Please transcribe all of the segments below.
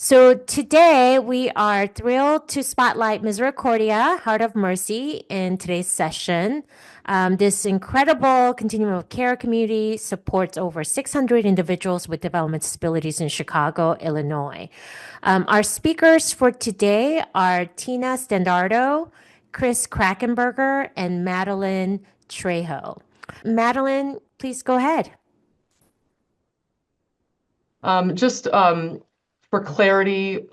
So today we are thrilled to spotlight Misericordia, Heart of Mercy, in today's session. This incredible continuum of care community supports over 600 individuals with developmental disabilities in Chicago, Illinois. Our speakers for today are Tina Standardo, Chris Krakenberger, and Madeline Trejo. Madeline, please go ahead. Just for clarity,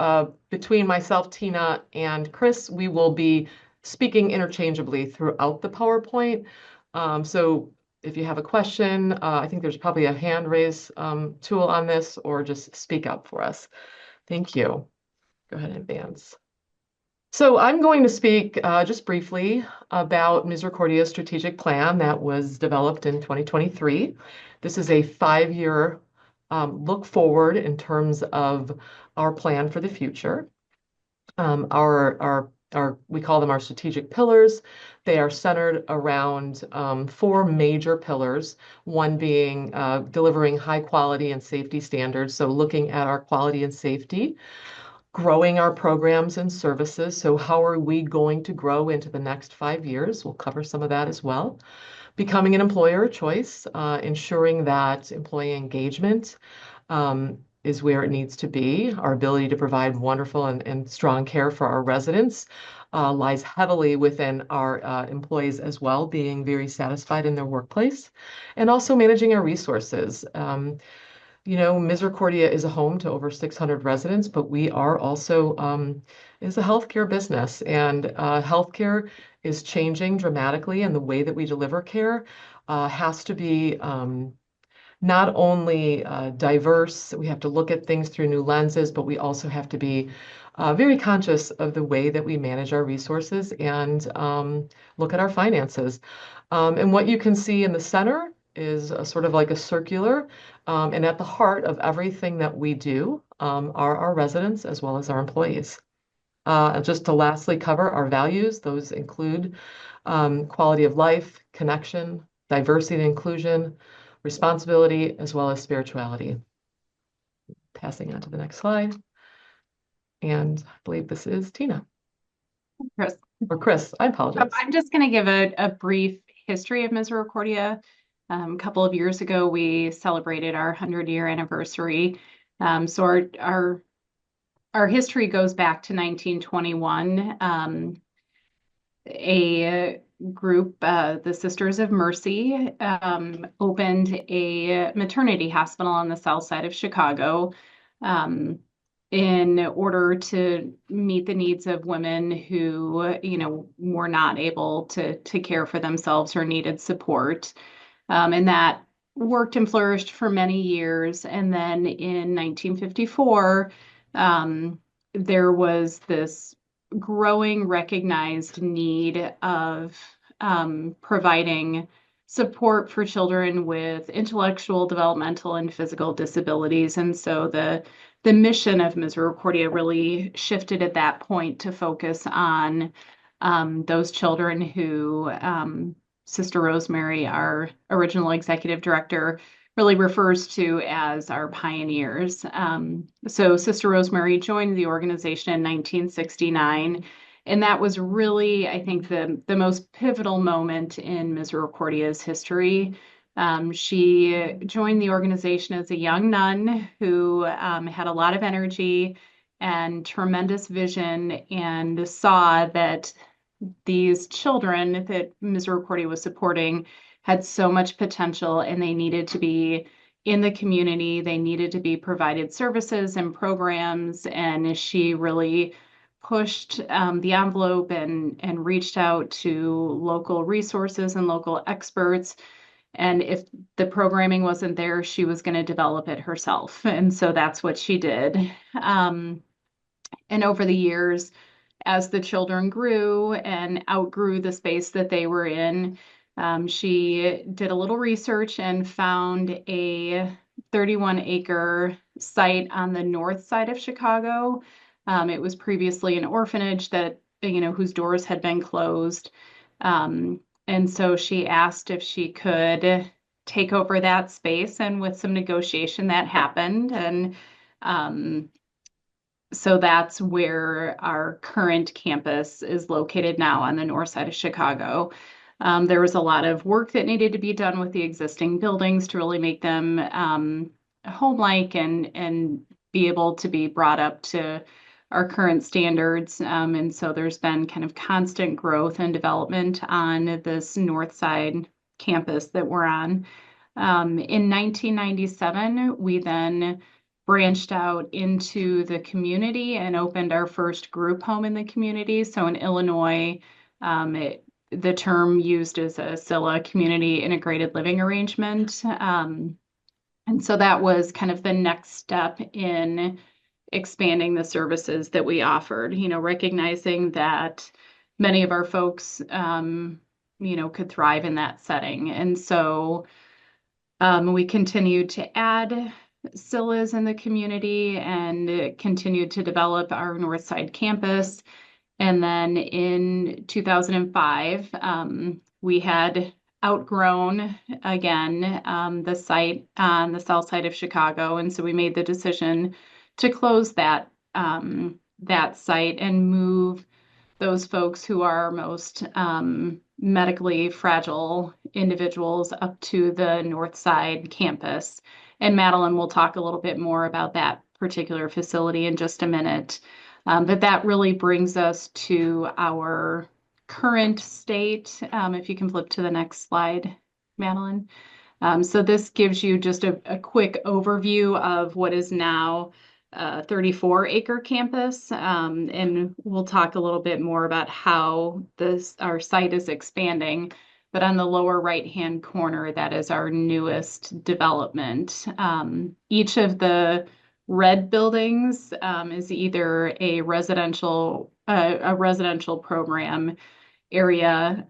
between myself, Tina, and Chris, we will be speaking interchangeably throughout the PowerPoint. So if you have a question, I think there's probably a hand raise tool on this, or just speak up for us. Thank you. Go ahead and advance. So I'm going to speak just briefly about Misericordia's strategic plan that was developed in 2023. This is a 5-year look forward in terms of our plan for the future. We call them our strategic pillars. They are centered around 4 major pillars, one being delivering high quality and safety standards. So looking at our quality and safety, growing our programs and services. So how are we going to grow into the next 5 years? We'll cover some of that as well. Becoming an employer of choice, ensuring that employee engagement is where it needs to be. Our ability to provide wonderful and strong care for our residents lies heavily within our employees as well, being very satisfied in their workplace, and also managing our resources. Misericordia is a home to over 600 residents, but we are also is a healthcare business, and healthcare is changing dramatically, and the way that we deliver care has to be not only diverse. We have to look at things through new lenses, but we also have to be very conscious of the way that we manage our resources and look at our finances. And what you can see in the center is sort of like a circular, and at the heart of everything that we do are our residents as well as our employees. Just to lastly cover our values, those include quality of life, connection, diversity and inclusion, responsibility, as well as spirituality. Passing on to the next slide. And I believe this is Tina. Chris. Or Chris, I apologize. I'm just going to give a brief history of Misericordia. A couple of years ago, we celebrated our 100-year anniversary. So our history goes back to 1921. A group, the Sisters of Mercy, opened a maternity hospital on the south side of Chicago in order to meet the needs of women who, were not able to care for themselves or needed support. And that worked and flourished for many years. And then in 1954, there was this growing recognized need of providing support for children with intellectual, developmental, and physical disabilities. And so the mission of Misericordia really shifted at that point to focus on those children who Sister Rosemary, our original executive director, really refers to as our pioneers. So Sister Rosemary joined the organization in 1969, and that was really, I think, the most pivotal moment in Misericordia's history. She joined the organization as a young nun who had a lot of energy and tremendous vision, and saw that these children that Misericordia was supporting had so much potential, and they needed to be in the community. They needed to be provided services and programs. And she really pushed the envelope and reached out to local resources and local experts. And if the programming wasn't there, she was going to develop it herself. And so that's what she did. And over the years, as the children grew and outgrew the space that they were in, she did a little research and found a 31-acre site on the north side of Chicago. It was previously an orphanage that, whose doors had been closed. And so she asked if she could take over that space, and with some negotiation that happened. And so that's where our current campus is located now on the north side of Chicago. There was a lot of work that needed to be done with the existing buildings to really make them home-like and be able to be brought up to our current standards. And so there's been kind of constant growth and development on this north side campus that we're on. In 1997, we then branched out into the community and opened our first group home in the community. So in Illinois, the term used is a CILA, community integrated living arrangement. And so that was kind of the next step in expanding the services that we offered, recognizing that many of our folks, could thrive in that setting. And so we continued to add CILAs in the community and continued to develop our Northside campus. And then in 2005, we had outgrown again the site on the south side of Chicago. And so we made the decision to close that site and move those folks who are most medically fragile individuals up to the north side campus. And Madeline will talk a little bit more about that particular facility in just a minute. But that really brings us to our current state. If you can flip to the next slide, Madeline. So this gives you just a quick overview of what is now 34-acre campus, and we'll talk a little bit more about how our site is expanding. But on the lower right-hand corner, that is our newest development. Each of the red buildings is either a residential program area.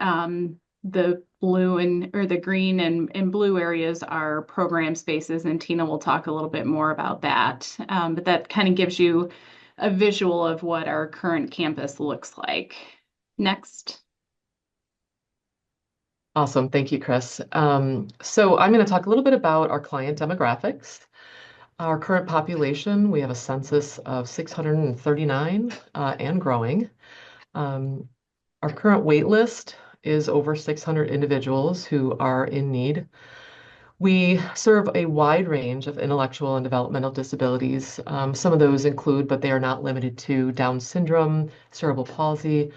The blue or the green and blue areas are program spaces, and Tina will talk a little bit more about that. But that kind of gives you a visual of what our current campus looks like. Next. Awesome. Thank you, Chris. So I'm going to talk a little bit about our client demographics. Our current population, we have a census of 639 and growing. Our current wait list is over 600 individuals who are in need. We serve a wide range of intellectual and developmental disabilities. Some of those include, but they are not limited to, Down syndrome, cerebral palsy,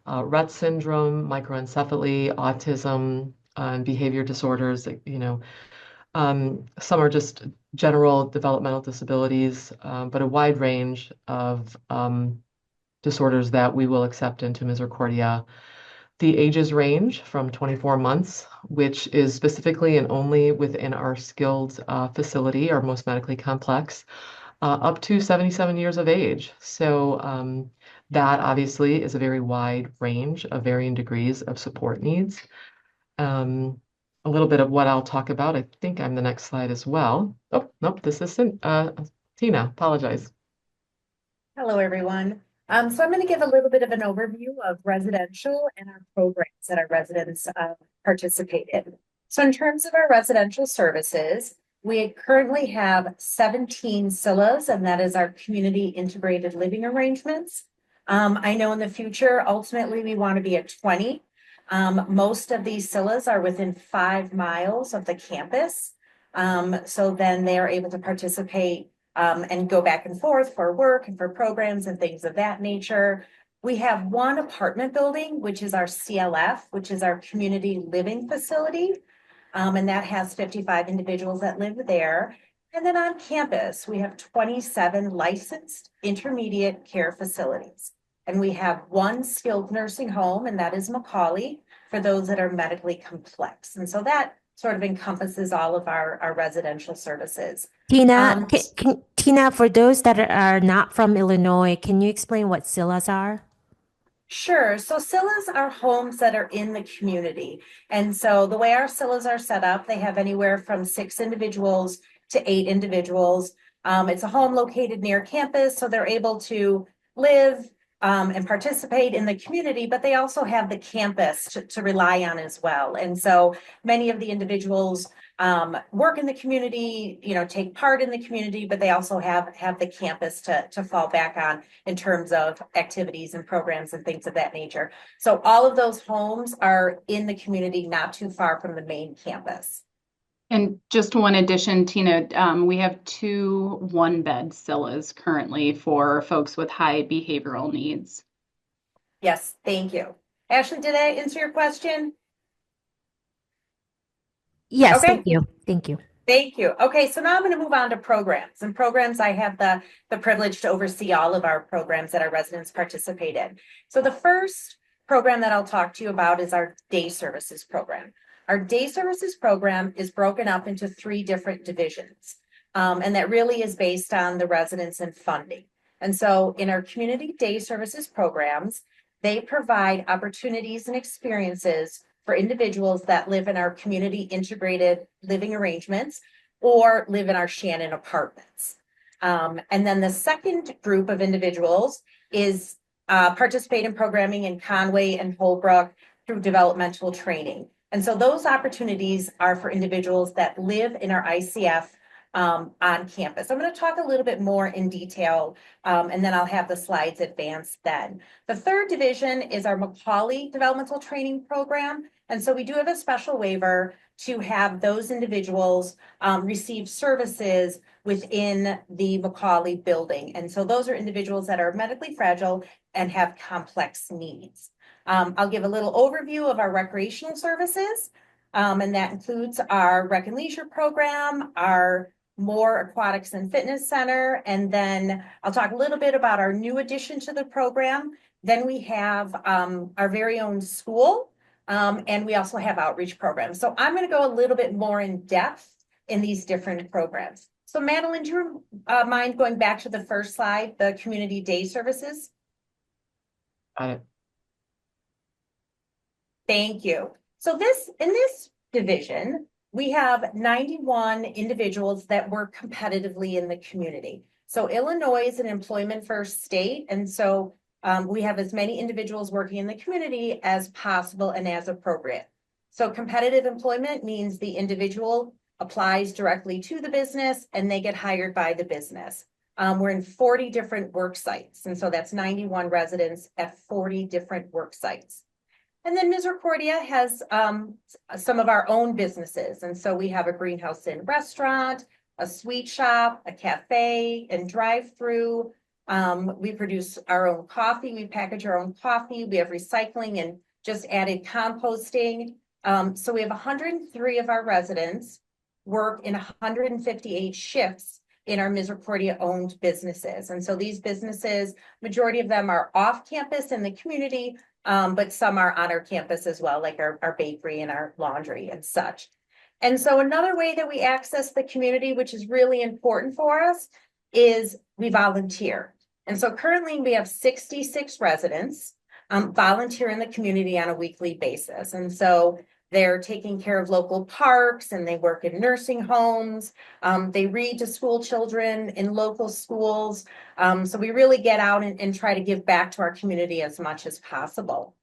Rett syndrome, microencephaly, autism, and behavior disorders. Some are just general developmental disabilities, but a wide range of disorders that we will accept into Misericordia. The ages range from 24 months, which is specifically and only within our skilled facility, our most medically complex, up to 77 years of age. So that obviously is a very wide range of varying degrees of support needs. A little bit of what I'll talk about. I think I'm the next slide as well. Oh, nope, this isn't. Tina, apologize. Hello, everyone. So I'm going to give a little bit of an overview of residential and our programs that our residents participate in. So in terms of our residential services, we currently have 17 CILAs, and that is our community integrated living arrangements. I know in the future, ultimately, we want to be at 20. Most of these CILAs are within 5 miles of the campus. So then they are able to participate and go back and forth for work and for programs and things of that nature. We have one apartment building, which is our CLF, which is our community living facility. And that has 55 individuals that live there. And then on campus, we have 27 licensed intermediate care facilities. And we have one skilled nursing home, and that is Macaulay, for those that are medically complex. And so that sort of encompasses all of our residential services. Tina, Tina, for those that are not from Illinois, can you explain what CILAs are? Sure. So CILAs are homes that are in the community. And so the way our CILAs are set up, they have anywhere from 6 individuals to 8 individuals. It's a home located near campus, so they're able to live and participate in the community, but they also have the campus to rely on as well. And so many of the individuals work in the community, take part in the community, but they also have the campus to fall back on in terms of activities and programs and things of that nature. So all of those homes are in the community, not too far from the main campus. And just one addition, Tina, we have 2 one-bed Sillas currently for folks with high behavioral needs. Yes, thank you. Ashley, did I answer your question? Yes, Okay. thank you. Thank you. Thank you. Okay, so now I'm going to move on to programs. And programs, I have the privilege to oversee all of our programs that our residents participate in. So the first program that I'll talk to you about is our day services program. Our day services program is broken up into 3 different divisions. And that really is based on the residents and funding. And so in our community day services programs, they provide opportunities and experiences for individuals that live in our community integrated living arrangements or live in our Shannon apartments. And then the second group of individuals is participate in programming in Conway and Holbrook through developmental training. And so those opportunities are for individuals that live in our ICF on campus. I'm going to talk a little bit more in detail, and then I'll have the slides advanced then. The third division is our Macaulay Developmental Training Program. And so we do have a special waiver to have those individuals receive services within the Macaulay building. And so those are individuals that are medically fragile and have complex needs. I'll give a little overview of our recreational services, and that includes our Rec and Leisure program, our More Aquatics and Fitness Center, and then I'll talk a little bit about our new addition to the program. Then we have our very own school, and we also have outreach programs. So I'm going to go a little bit more in depth in these different programs. So Madeline, do you mind going back to the first slide, the community day services? Got it. Thank you. So in this division, we have 91 individuals that work competitively in the community. So Illinois is an employment first state. And so we have as many individuals working in the community as possible and as appropriate. So competitive employment means the individual applies directly to the business and they get hired by the business. We're in 40 different work sites. And so that's 91 residents at 40 different work sites. And then Misericordia has some of our own businesses. And so we have a greenhouse and restaurant, a sweet shop, a cafe, and drive-through. We produce our own coffee. We package our own coffee. We have recycling and just added composting. So we have 103 of our residents work in 158 shifts in our Misericordia owned businesses. And so these businesses, majority of them are off campus in the community, but some are on our campus as well, like our bakery and our laundry and such. And so another way that we access the community, which is really important for us, is we volunteer. And so currently we have 66 residents volunteer in the community on a weekly basis. And so they're taking care of local parks and they work in nursing homes. They read to school children in local schools. So we really get out and try to give back to our community as much as possible.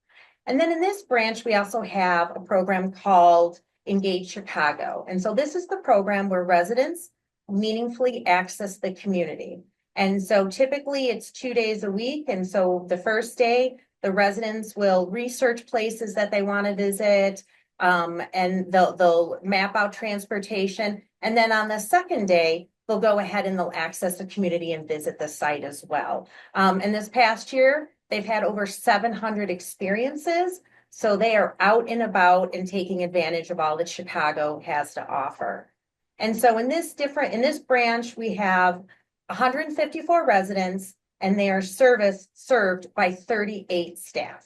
And then in this branch, we also have a program called Engage Chicago. And so this is the program where residents meaningfully access the community. And so typically it's 2 days a week. And so the first day, the residents will research places that they want to visit, and they'll map out transportation. And then on the second day, they'll go ahead and they'll access the community and visit the site as well. And this past year, they've had over 700 experiences. So they are out and about and taking advantage of all that Chicago has to offer. And so in this branch, we have 154 residents and they are served by 38 staff.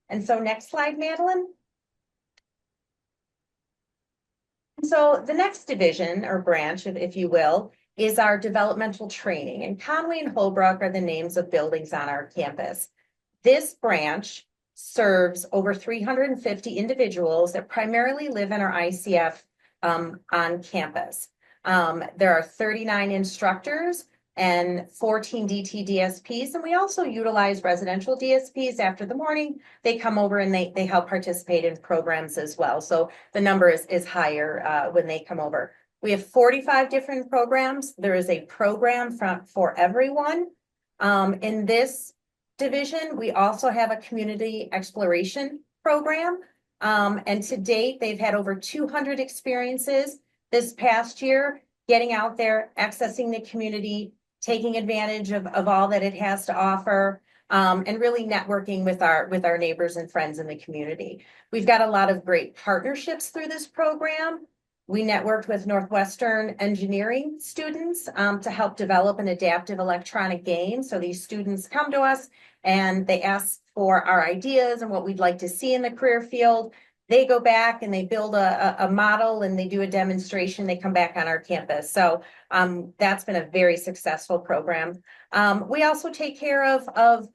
And so next slide, Madeline. So the next division or branch, if you will, is our developmental training. And Conway and Holbrook are the names of buildings on our campus. This branch serves over 350 individuals that primarily live in our ICF on campus. There are 39 instructors and 14 DT DSPs. And we also utilize residential DSPs after the morning. They come over and they help participate in programs as well. So the number is higher when they come over. We have 45 different programs. There is a program for everyone. In this division, we also have a community exploration program. And to date, they've had over 200 experiences this past year, getting out there, accessing the community, taking advantage of all that it has to offer, and really networking with our neighbors and friends in the community. We've got a lot of great partnerships through this program. We networked with Northwestern engineering students to help develop an adaptive electronic game. So these students come to us and they ask for our ideas and what we'd like to see in the career field. They go back and they build a model and they do a demonstration. They come back on our campus. So that's been a very successful program. We also take care of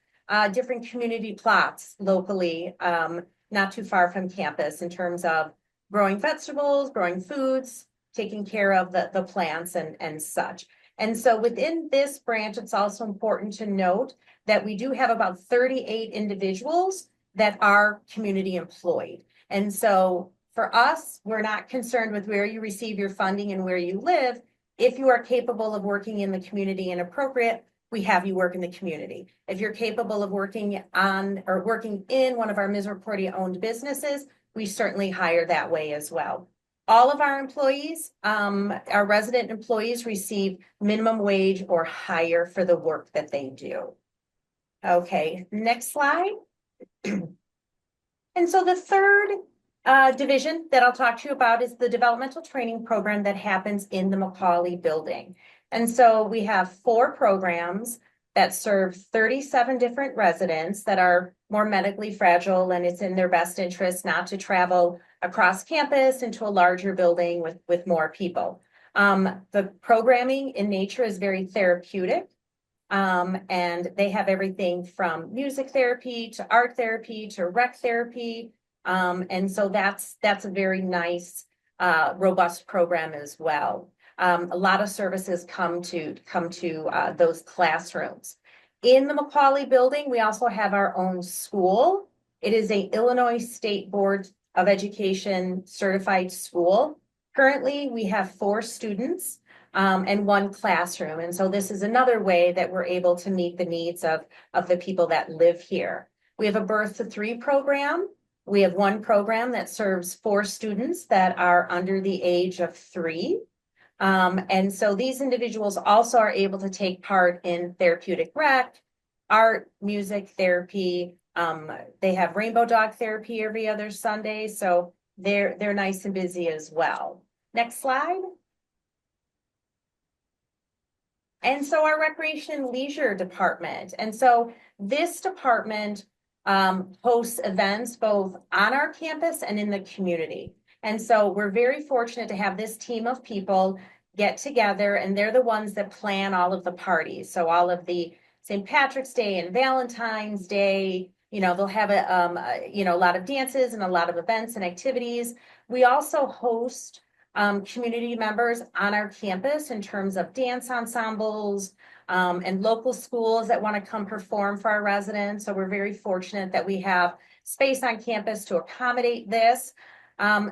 different community plots locally, not too far from campus, in terms of growing vegetables, growing foods, taking care of the plants and such. And so within this branch, it's also important to note that we do have about 38 individuals that are community employed. And so for us, we're not concerned with where you receive your funding and where you live. If you are capable of working in the community and appropriate, we have you work in the community. If you're capable of working on or working in one of our Misericordia owned businesses, we certainly hire that way as well. All of our employees, our resident employees, receive minimum wage or higher for the work that they do. Okay, next slide. And so the third division that I'll talk to you about is the developmental training program that happens in the Macaulay building. And so we have 4 programs that serve 37 different residents that are more medically fragile, and it's in their best interest not to travel across campus into a larger building with more people. The programming in nature is very therapeutic, and they have everything from music therapy to art therapy to rec therapy. And so that's a very nice, robust program as well. A lot of services come to those classrooms. In the Macaulay building, we also have our own school. It is an Illinois State Board of Education certified school. Currently, we have 4 students and 1 classroom. And so this is another way that we're able to meet the needs of the people that live here. We have a birth to 3 program. We have 1 program that serves 4 students that are under the age of 3. And so these individuals also are able to take part in therapeutic rec, art, music therapy. They have rainbow dog therapy every other Sunday. So they're nice and busy as well. Next slide. And so our recreation and leisure department. And so this department hosts events both on our campus and in the community. And so we're very fortunate to have this team of people get together, and they're the ones that plan all of the parties. So all of the St. Patrick's Day and Valentine's Day, they'll have a lot of dances and a lot of events and activities. We also host community members on our campus in terms of dance ensembles, and local schools that want to come perform for our residents. So we're very fortunate that we have space on campus to accommodate this.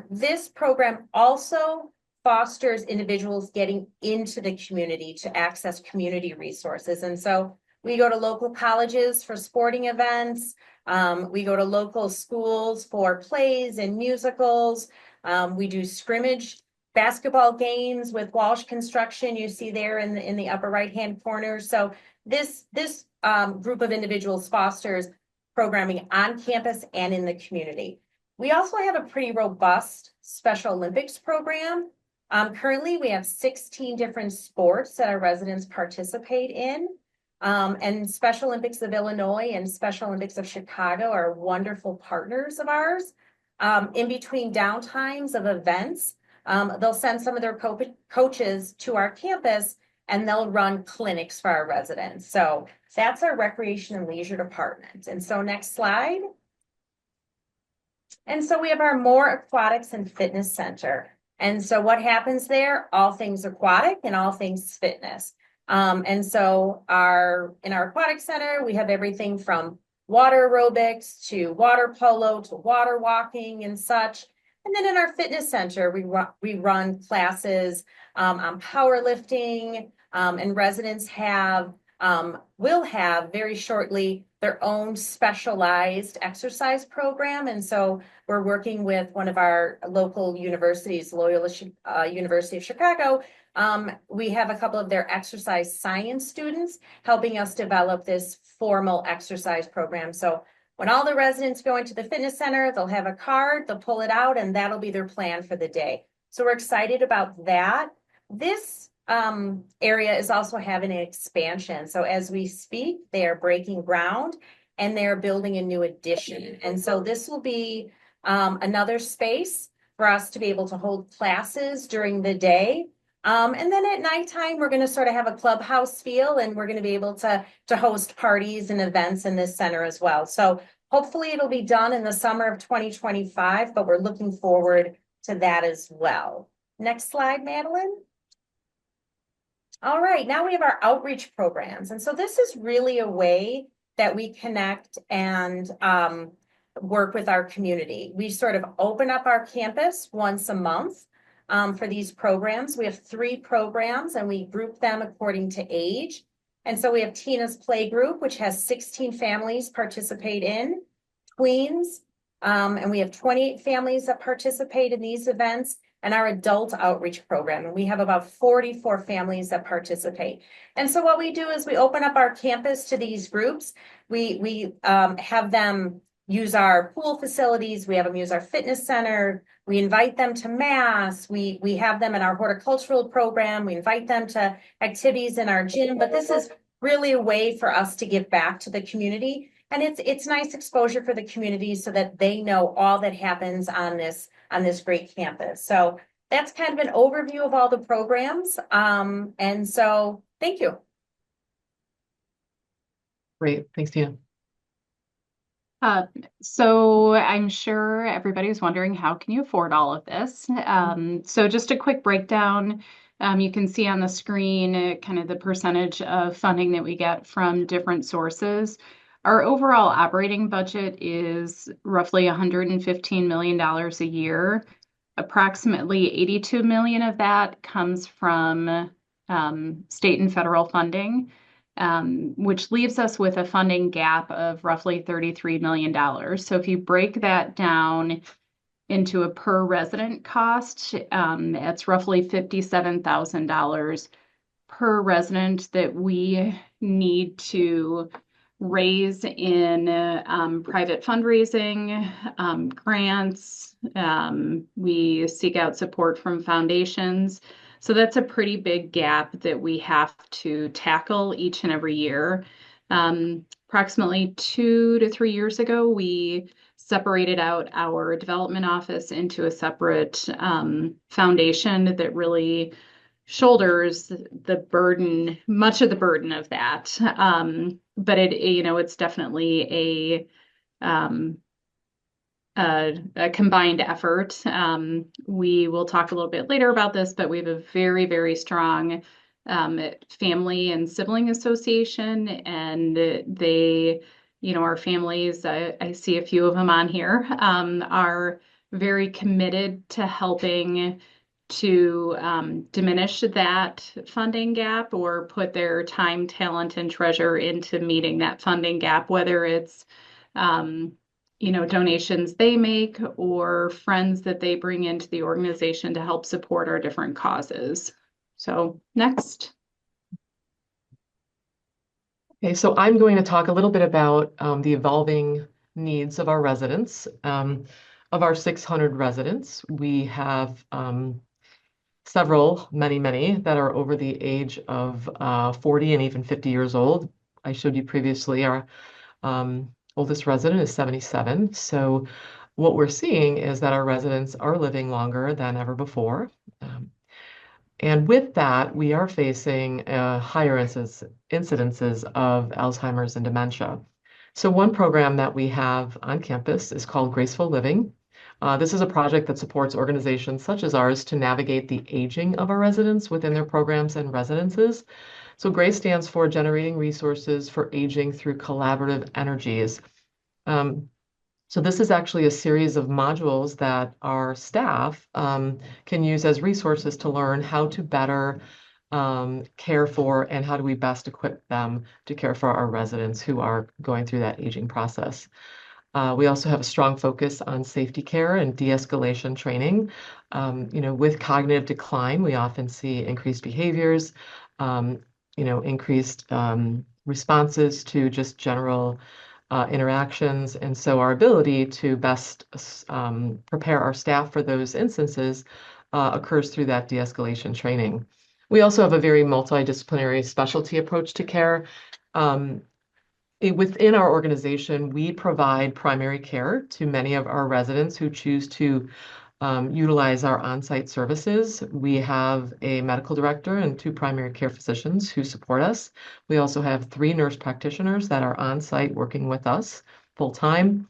This program also fosters individuals getting into the community to access community resources. And so we go to local colleges for sporting events. We go to local schools for plays and musicals. We do scrimmage basketball games with Walsh Construction, you see there in the upper right-hand corner. So this group of individuals fosters programming on campus and in the community. We also have a pretty robust Special Olympics program. Currently, we have 16 different sports that our residents participate in. And Special Olympics of Illinois and Special Olympics of Chicago are wonderful partners of ours. In between downtimes of events, they'll send some of their coaches to our campus and they'll run clinics for our residents. So that's our recreation and leisure department. And so next slide. And so we have our More Aquatics and Fitness Center. And so what happens there? All things aquatic and all things fitness. And so in our aquatic center, we have everything from water aerobics to water polo to water walking and such. And then in our fitness center, we run classes on powerlifting, and residents will have very shortly their own specialized exercise program. And so we're working with one of our local universities, Loyola University of Chicago. We have a couple of their exercise science students helping us develop this formal exercise program. So when all the residents go into the fitness center, they'll have a card, they'll pull it out, and that'll be their plan for the day. So we're excited about that. This area is also having an expansion. So as we speak, they are breaking ground and they're building a new addition. And so this will be another space for us to be able to hold classes during the day. And then at nighttime, we're going to sort of have a clubhouse feel, and we're going to be able to host parties and events in this center as well. So hopefully it'll be done in the summer of 2025, but we're looking forward to that as well. Next slide, Madeline. All right, now we have our outreach programs. And so this is really a way that we connect and work with our community. We sort of open up our campus once a month for these programs. We have 3 programs and we group them according to age. And so we have Tina's Play Group, which has 16 families participate in, tweens, and we have 28 families that participate in these events, and our adult outreach program. And we have about 44 families that participate. And so what we do is we open up our campus to these groups. We have them use our pool facilities. We have them use our fitness center. We invite them to mass. We have them in our horticultural program. We invite them to activities in our gym. But this is really a way for us to give back to the community. And it's nice exposure for the community so that they know all that happens on this great campus. So that's kind of an overview of all the programs. And so thank you. Great. Thanks, Tina. So I'm sure everybody's wondering, how can you afford all of this? So just a quick breakdown. You can see on the screen kind of the percentage of funding that we get from different sources. Our overall operating budget is roughly $115 million a year. Approximately 82 million of that comes from state and federal funding, which leaves us with a funding gap of roughly $33 million. So if you break that down into a per resident cost, it's roughly $57,000 per resident that we need to raise in private fundraising, grants. We seek out support from foundations. So that's a pretty big gap that we have to tackle each and every year. Approximately 2 to 3 years ago, we separated out our development office into a separate foundation that really shoulders the burden, much of the burden of that. But it's definitely a combined effort. We will talk a little bit later about this, but we have a very, very strong family and sibling association, and they, our families, I see a few of them on here, are very committed to helping to diminish that funding gap or put their time, talent, and treasure into meeting that funding gap, whether it's donations they make or friends that they bring into the organization to help support our different causes. So next. Okay, so I'm going to talk a little bit about the evolving needs of our residents. Of our 600 residents, we have many that are over the age of 40 and even 50 years old. I showed you previously our oldest resident is 77. So what we're seeing is that our residents are living longer than ever before. And with that, we are facing higher incidences of Alzheimer's and dementia. So one program that we have on campus is called Graceful Living. This is a project that supports organizations such as ours to navigate the aging of our residents within their programs and residences. So GRACE stands for Generating Resources for Aging Through Collaborative Energies. So this is actually a series of modules that our staff can use as resources to learn how to better care for and how do we best equip them to care for our residents who are going through that aging process. We also have a strong focus on safety care and de-escalation training. With cognitive decline, we often see increased behaviors, increased responses to just general interactions. And so our ability to best prepare our staff for those instances occurs through that de-escalation training. We also have a very multidisciplinary specialty approach to care. Within our organization, we provide primary care to many of our residents who choose to utilize our on-site services. We have a medical director and 2 primary care physicians who support us. We also have 3 nurse practitioners that are on-site working with us full-time.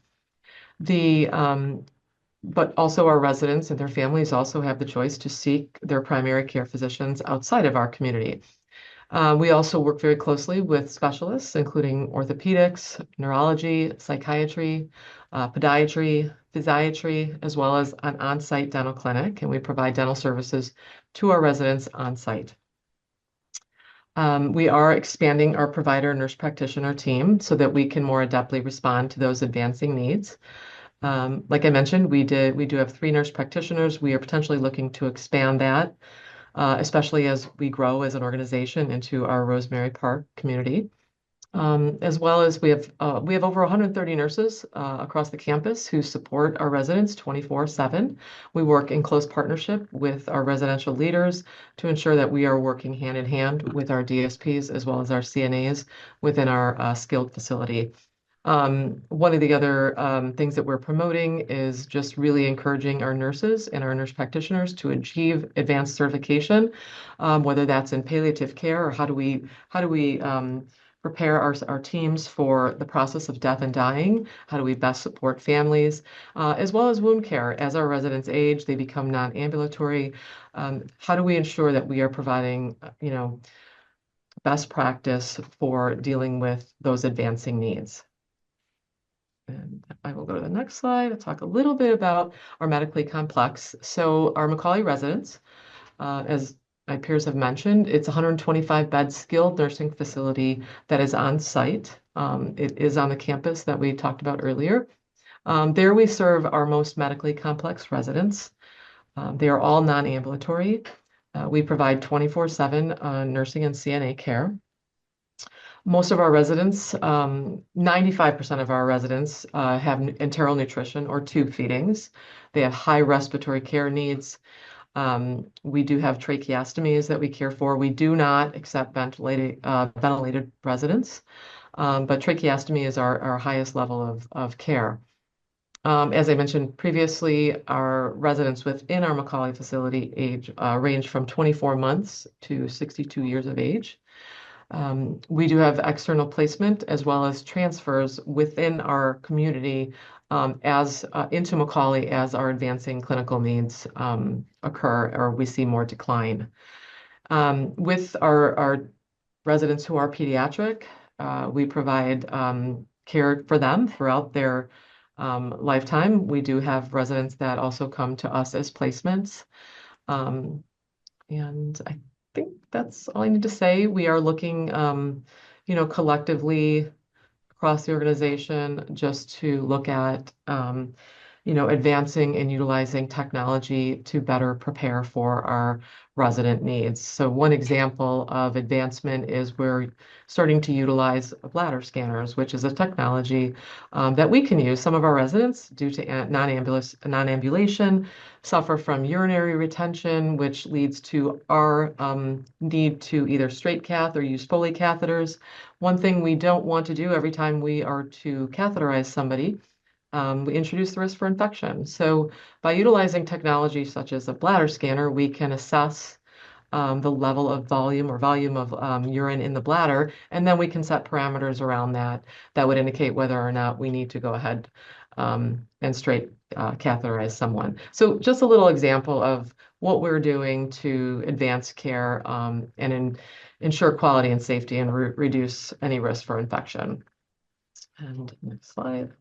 But also our residents and their families also have the choice to seek their primary care physicians outside of our community. We also work very closely with specialists, including orthopedics, neurology, psychiatry, podiatry, physiatry, as well as an on-site dental clinic, and we provide dental services to our residents on-site. We are expanding our provider nurse practitioner team so that we can more adeptly respond to those advancing needs. Like I mentioned, we do have 3 nurse practitioners. We are potentially looking to expand that, especially as we grow as an organization into our Rosemary Park community. As well as we have over 130 nurses across the campus who support our residents 24/7. We work in close partnership with our residential leaders to ensure that we are working hand in hand with our DSPs as well as our CNAs within our skilled facility. One of the other things that we're promoting is just really encouraging our nurses and our nurse practitioners to achieve advanced certification, whether that's in palliative care or how do we prepare our teams for the process of death and dying? How do we best support families, as well as wound care? As our residents age, they become non-ambulatory. How do we ensure that we are providing, best practice for dealing with those advancing needs? And I will go to the next slide and talk a little bit about our medically complex. So our Macaulay residents, as my peers have mentioned, it's a 125-bed skilled nursing facility that is on site. It is on the campus that we talked about earlier. There we serve our most medically complex residents. They are all non-ambulatory. We provide 24/7 nursing and CNA care. Most of our residents, 95% of our residents have enteral nutrition or tube feedings. They have high respiratory care needs. We do have tracheostomies that we care for. We do not accept ventilated residents, but tracheostomy is our highest level of care. As I mentioned previously, our residents within our Macaulay facility range from 24 months to 62 years of age. We do have external placement as well as transfers within our community into Macaulay as our advancing clinical needs occur or we see more decline. With our residents who are pediatric, we provide care for them throughout their lifetime. We do have residents that also come to us as placements. And I think that's all I need to say. We are looking, collectively across the organization just to look at, advancing and utilizing technology to better prepare for our resident needs. So one example of advancement is we're starting to utilize bladder scanners, which is a technology that we can use. Some of our residents, due to non-ambulation, suffer from urinary retention, which leads to our need to either straight cath or use Foley catheters. One thing we don't want to do every time we are to catheterize somebody, we introduce the risk for infection. So by utilizing technology such as a bladder scanner, we can assess the level of volume of urine in the bladder, and then we can set parameters around that would indicate whether or not we need to go ahead and straight catheterize someone. So just a little example of what we're doing to advance care and ensure quality and safety and reduce any risk for infection. And next slide.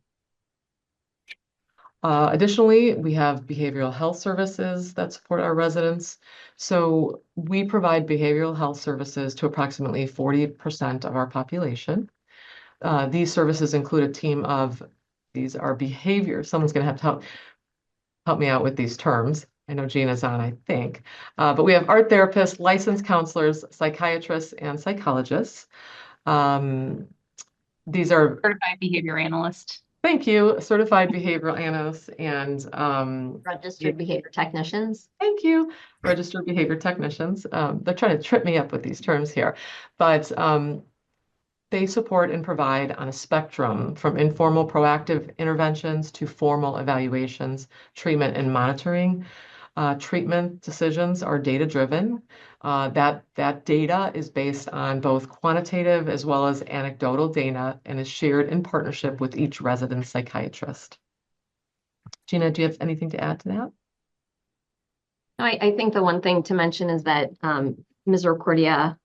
Additionally, we have behavioral health services that support our residents. So we provide behavioral health services to approximately 40% of our population. These services include a team of, these are behaviors. Someone's going to have to help me out with these terms. I know Gina's on, I think. But we have art therapists, licensed counselors, psychiatrists, and psychologists. These are Certified behavior analyst. Thank you, certified behavioral analysts and registered behavior technicians. thank you, registered behavior technicians. They're trying to trip me up with these terms here, but they support and provide on a spectrum from informal proactive interventions to formal evaluations, treatment, and monitoring. Treatment decisions are data-driven. That data is based on both quantitative as well as anecdotal data and is shared in partnership with each resident psychiatrist. Gina, do you have anything to add to that? I think the one thing to mention is that Misericordia,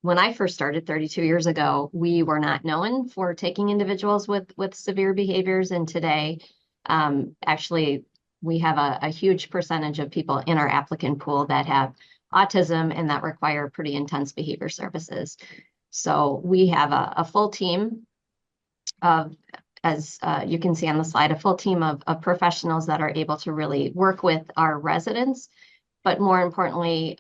when I first started 32 years ago, we were not known for taking individuals with severe behaviors. And today, actually, we have a huge percentage of people in our applicant pool that have autism and that require pretty intense behavior services. So we have a full team of, as you can see on the slide, a full team of professionals that are able to really work with our residents, but more importantly,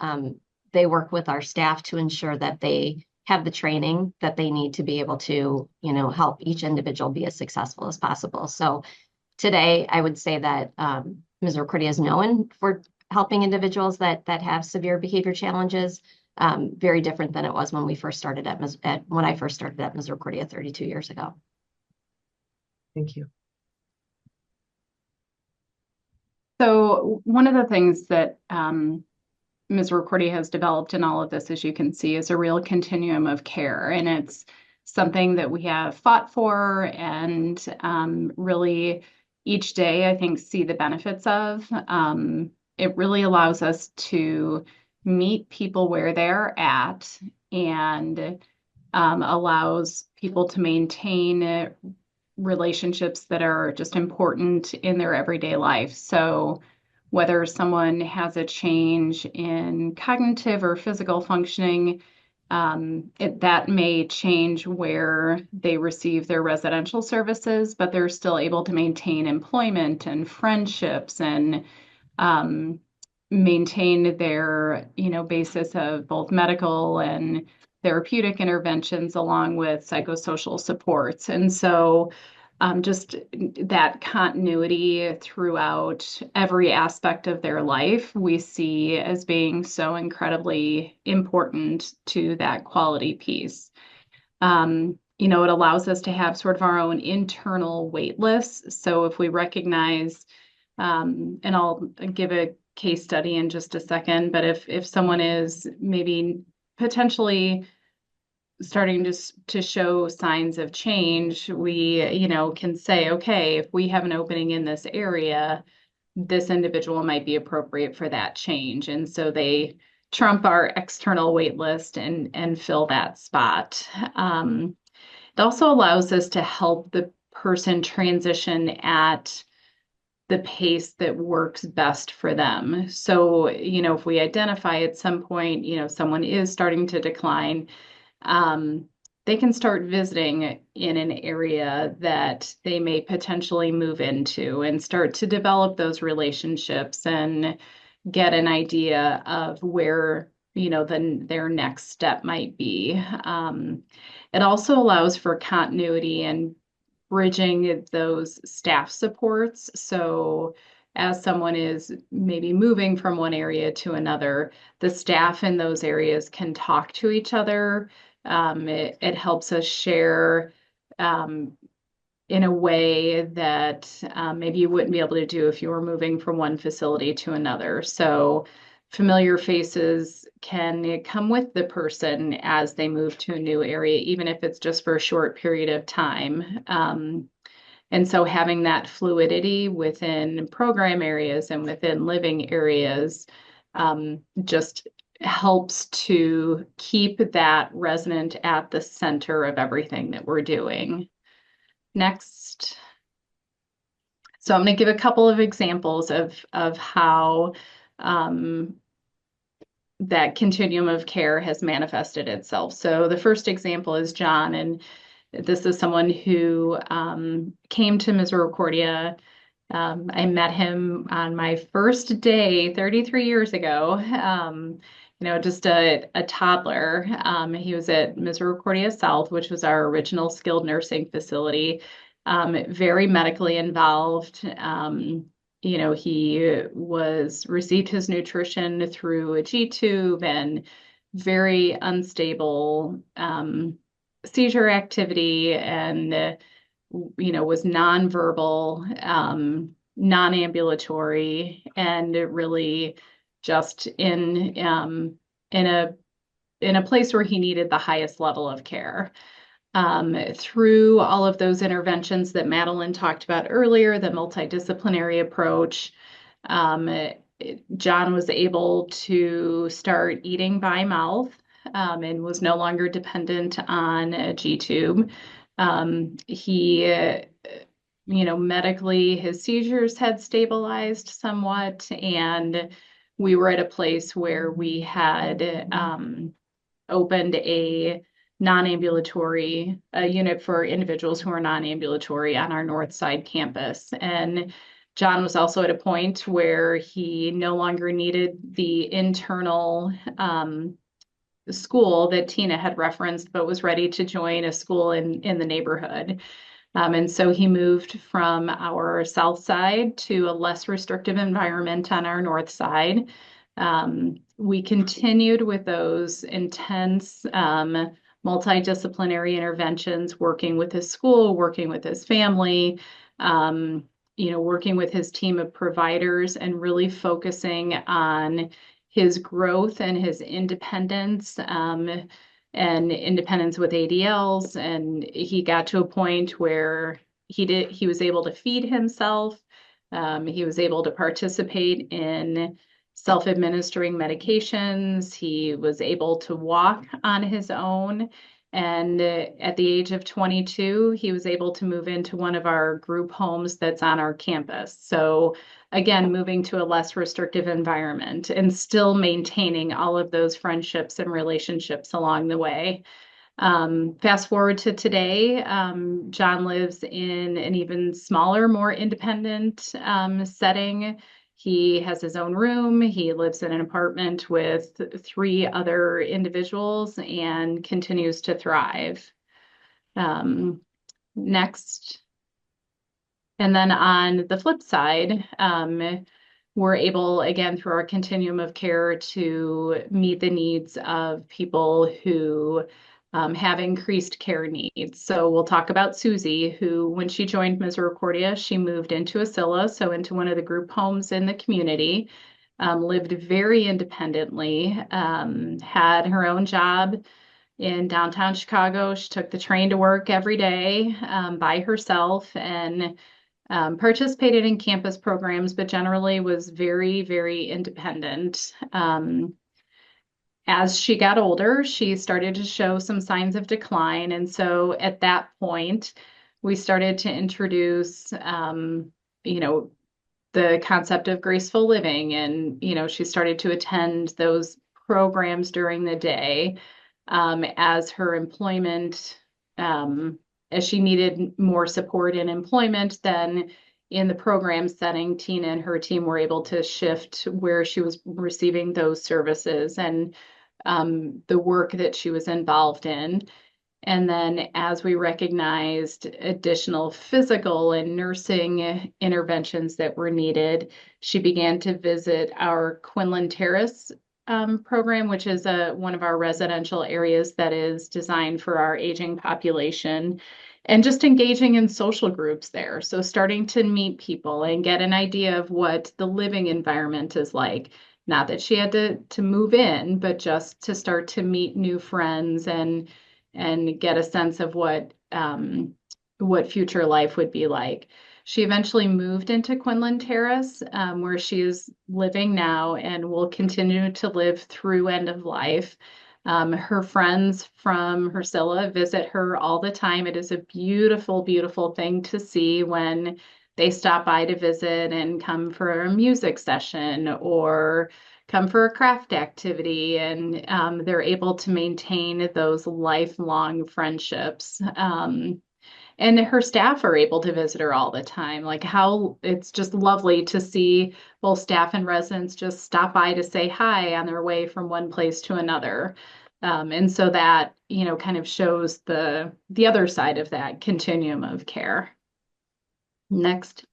they work with our staff to ensure that they have the training that they need to be able to, help each individual be as successful as possible. So today, I would say that Misericordia is known for helping individuals that have severe behavior challenges, very different than it was when we first started when I first started at Misericordia 32 years ago. Thank you. So one of the things that Misericordia has developed in all of this, as you can see, is a real continuum of care. And it's something that we have fought for and really each day, I think, see the benefits of. It really allows us to meet people where they're at and allows people to maintain relationships that are just important in their everyday life. So whether someone has a change in cognitive or physical functioning, that may change where they receive their residential services, but they're still able to maintain employment and friendships and maintain their, basis of both medical and therapeutic interventions along with psychosocial supports. And so just that continuity throughout every aspect of their life, we see as being so incredibly important to that quality piece. It allows us to have sort of our own internal wait lists. So if we recognize, and I'll give a case study in just a second, but if someone is maybe potentially starting to show signs of change, we, can say, okay, if we have an opening in this area, this individual might be appropriate for that change. And so they trump our external wait list and fill that spot. It also allows us to help the person transition at the pace that works best for them. So, if we identify at some point, someone is starting to decline, they can start visiting in an area that they may potentially move into and start to develop those relationships and get an idea of where, their next step might be. It also allows for continuity and bridging those staff supports. So as someone is maybe moving from one area to another, the staff in those areas can talk to each other. It helps us share in a way that maybe you wouldn't be able to do if you were moving from one facility to another. So familiar faces can come with the person as they move to a new area, even if it's just for a short period of time. And so having that fluidity within program areas and within living areas just helps to keep that resident at the center of everything that we're doing. Next. So I'm going to give a couple of examples of how that continuum of care has manifested itself. So the first example is John, and this is someone who came to Misericordia. I met him on my first day 33 years ago, just a toddler. He was at Misericordia South, which was our original skilled nursing facility, very medically involved. He received his nutrition through a G tube and very unstable seizure activity, and was nonverbal, non-ambulatory, and really just in a place where he needed the highest level of care. Through all of those interventions that Madeline talked about earlier, the multidisciplinary approach, John was able to start eating by mouth, and was no longer dependent on a G tube. Medically, his seizures had stabilized somewhat, and we were at a place where we had opened a non-ambulatory unit for individuals who are non-ambulatory on our North Side campus. And John was also at a point where he no longer needed the internal school that Tina had referenced, but was ready to join a school in the neighborhood. And so he moved from our South Side to a less restrictive environment on our North Side. We continued with those intense multidisciplinary interventions, working with his school, working with his family, working with his team of providers, and really focusing on his growth and his independence, and independence with ADLs. And he got to a point where he was able to feed himself. He was able to participate in self-administering medications. He was able to walk on his own. And at the age of 22, he was able to move into one of our group homes that's on our campus. So again, moving to a less restrictive environment and still maintaining all of those friendships and relationships along the way. Fast forward to today, John lives in an even smaller, more independent setting. He has his own room. He lives in an apartment with 3 other individuals and continues to thrive. Next. And then on the flip side, we're able, again, through our continuum of care, to meet the needs of people who have increased care needs. So we'll talk about Susie, who, when she joined Misericordia, she moved into Acilla, so into one of the group homes in the community, lived very independently, had her own job in downtown Chicago. She took the train to work every day by herself, and participated in campus programs, but generally was very, very independent. As she got older, she started to show some signs of decline. And so at that point, we started to introduce, the concept of graceful living. And, she started to attend those programs during the day, as her employment, as she needed more support in employment. Then in the program setting, Tina and her team were able to shift where she was receiving those services and the work that she was involved in. And then as we recognized additional physical and nursing interventions that were needed, she began to visit our Quinlan Terrace program, which is one of our residential areas that is designed for our aging population, and just engaging in social groups there. So starting to meet people and get an idea of what the living environment is like. Not that she had to move in, but just to start to meet new friends and get a sense of what future life would be like. She eventually moved into Quinlan Terrace, where she is living now and will continue to live through end of life. Her friends from Hercilla visit her all the time. It is a beautiful, beautiful thing to see when they stop by to visit and come for a music session or come for a craft activity, and they're able to maintain those lifelong friendships. And her staff are able to visit her all the time. Like how it's just lovely to see both staff and residents just stop by to say hi on their way from one place to another. And so that, kind of shows the other side of that continuum of care. Next.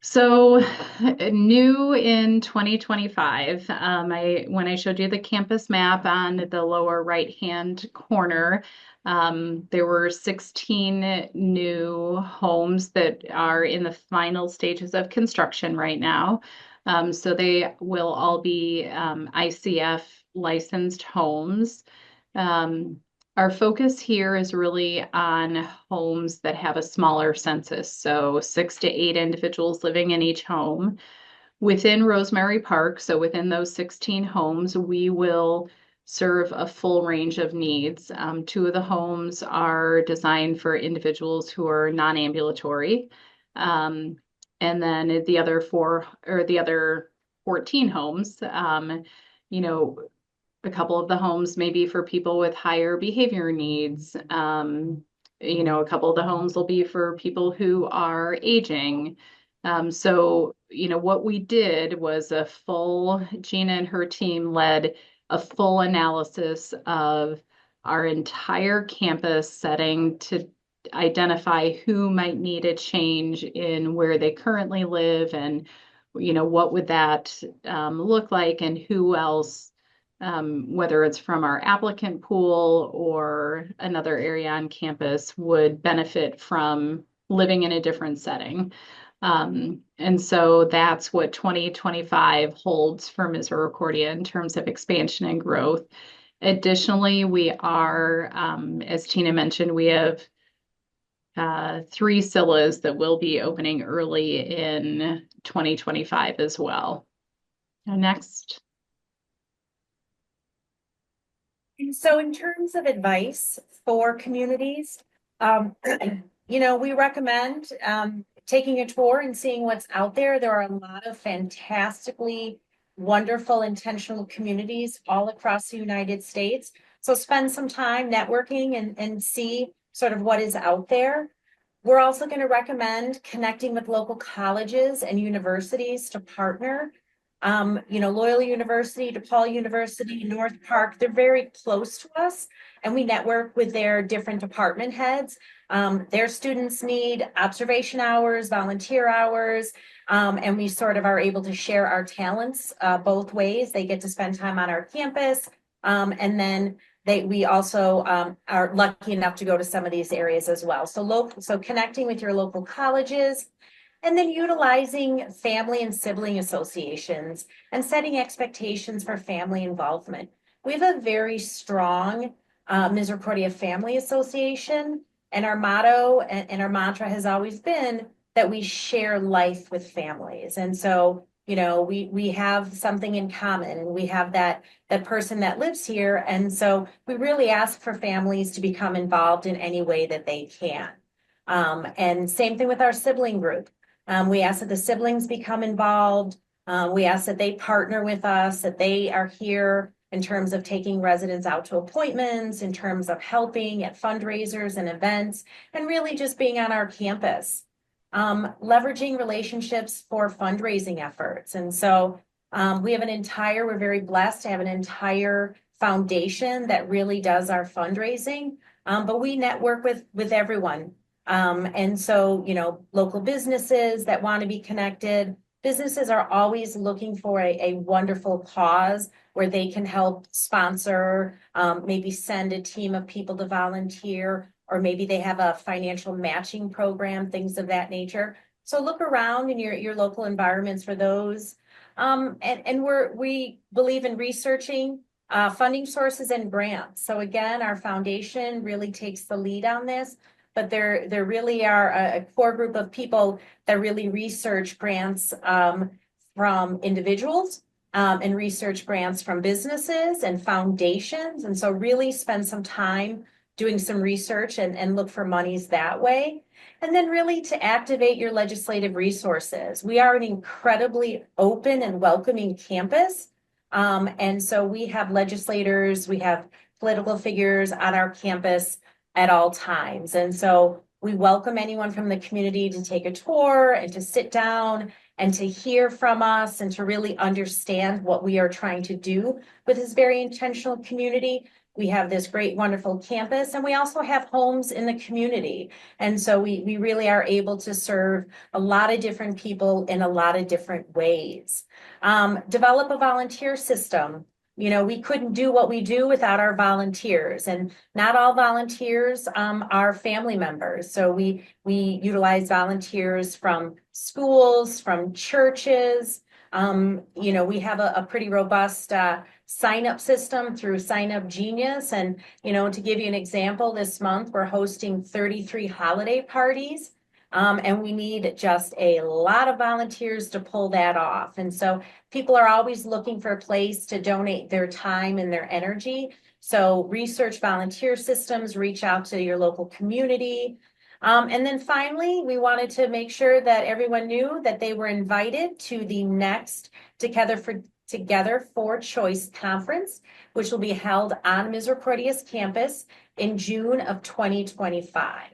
So new in 2025, when I showed you the campus map on the lower right-hand corner, there were 16 new homes that are in the final stages of construction right now. So they will all be ICF licensed homes. Our focus here is really on homes that have a smaller census, so 6 to 8 individuals living in each home. Within Rosemary Park, so within those 16 homes, we will serve a full range of needs. 2 of the homes are designed for individuals who are non-ambulatory. And then the other 14 homes, a couple of the homes may be for people with higher behavior needs. A couple of the homes will be for people who are aging. So, what we did was Gina and her team led a full analysis of our entire campus setting to identify who might need a change in where they currently live and, what would that look like and who else, whether it's from our applicant pool or another area on campus, would benefit from living in a different setting. And so that's what 2025 holds for Misericordia in terms of expansion and growth. Additionally, we are, as Tina mentioned, we have 3 CILAs that will be opening early in 2025 as well. Next. And so in terms of advice for communities, we recommend taking a tour and seeing what's out there. There are a lot of fantastically wonderful, intentional communities all across the United States. So spend some time networking and see sort of what is out there. We're also going to recommend connecting with local colleges and universities to partner. Loyola University, DePaul University, North Park, they're very close to us, and we network with their different department heads. Their students need observation hours, volunteer hours, and we sort of are able to share our talents both ways. They get to spend time on our campus, and then we also are lucky enough to go to some of these areas as well. So connecting with your local colleges, and then utilizing family and sibling associations and setting expectations for family involvement. We have a very strong Misericordia Family Association, and our motto and our mantra has always been that we share life with families. And so, we have something in common, and we have that person that lives here. And so we really ask for families to become involved in any way that they can. And same thing with our sibling group. We ask that the siblings become involved. We ask that they partner with us, that they are here in terms of taking residents out to appointments, in terms of helping at fundraisers and events, and really just being on our campus. Leveraging relationships for fundraising efforts. And so we're very blessed to have an entire foundation that really does our fundraising, but we network with everyone. And so, local businesses that want to be connected, businesses are always looking for a wonderful cause where they can help sponsor, maybe send a team of people to volunteer, or maybe they have a financial matching program, things of that nature. So look around in your local environments for those. And we believe in researching funding sources and grants. So again, our foundation really takes the lead on this. but there really are a core group of people that really research grants from individuals and research grants from businesses and foundations. And so really spend some time doing some research and look for monies that way. And then really to activate your legislative resources. We are an incredibly open and welcoming campus. And so we have legislators, we have political figures on our campus at all times. And so we welcome anyone from the community to take a tour and to sit down and to hear from us and to really understand what we are trying to do with this very intentional community. We have this great, wonderful campus, and we also have homes in the community. And so we really are able to serve a lot of different people in a lot of different ways. Develop a volunteer system. You know, we couldn't do what we do without our volunteers, and not all volunteers are family members. So we utilize volunteers from schools, from churches. You know, we have a pretty robust sign up system through Sign Up Genius. And, you know, to give you an example, this month we're hosting 33 holiday parties. And we need just a lot of volunteers to pull that off. And so people are always looking for a place to donate their time and their energy. So research volunteer systems, reach out to your local community. And then finally, we wanted to make sure that everyone knew that they were invited to the next Together for Choice conference, which will be held on Misericordia's campus in June of 2025.